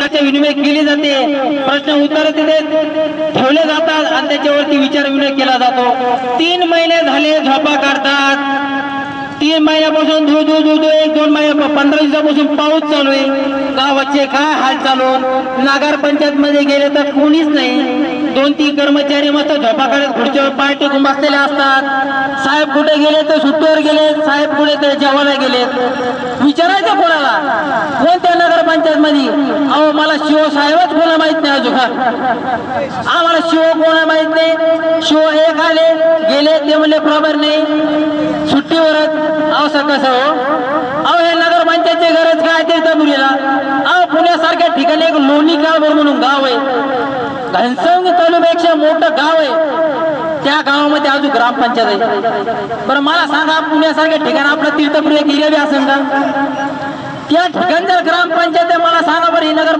चर्चा विनिमय केली जाते, प्रश्न उत्तर तिथे ठेवले जातात आणि त्याच्यावरती विचार विनिमय केला जातो। 3 महिने झाले झोपा काढतात, 3 महिन्यापासून धो 1-2 महिने 15 दिवसापासून पाऊस चालू आहे। गावाचे काय हाल चालू, नगर पंचायत मध्ये गेले तर कोणीच नाही, 2-3 कर्मचारी मस्त झोपा काढत खुर्चीवर पाय टेकून बसलेले असतात। साहेब कुठे गेले तर सुट्टीवर गेले, साहेब कुठे तर जेवायला गेले, विचारायचं कोणाला, कोणत्या नगर पंचायत मध्ये? अहो मला शिव साहेबच कोणा माहित नाही, अजून आम्हाला शिव कोणा माहित नाही। शिव एक आले गेले ते म्हणले प्रॉबर नाही, सुट्टीवरच। अहो कसं हो, अहो हे नगर पंचायतची गरज काय ते तबुरीला? अहो पुण्यासारख्या ठिकाणी एक लोणी काळभोर म्हणून गाव आहे, घनसंग तालुक्यापेक्षा मोठं गाव आहे, त्या गावामध्ये अजून ग्रामपंचायत आहे। बरं मला सांगा, पुण्यासारख्या ठिकाणी आपलं तीर्थपुरी एक एरिया बी असेल का? त्या ठिकाणी जर ग्रामपंचायत आहे, मला सांगा बरं ही नगर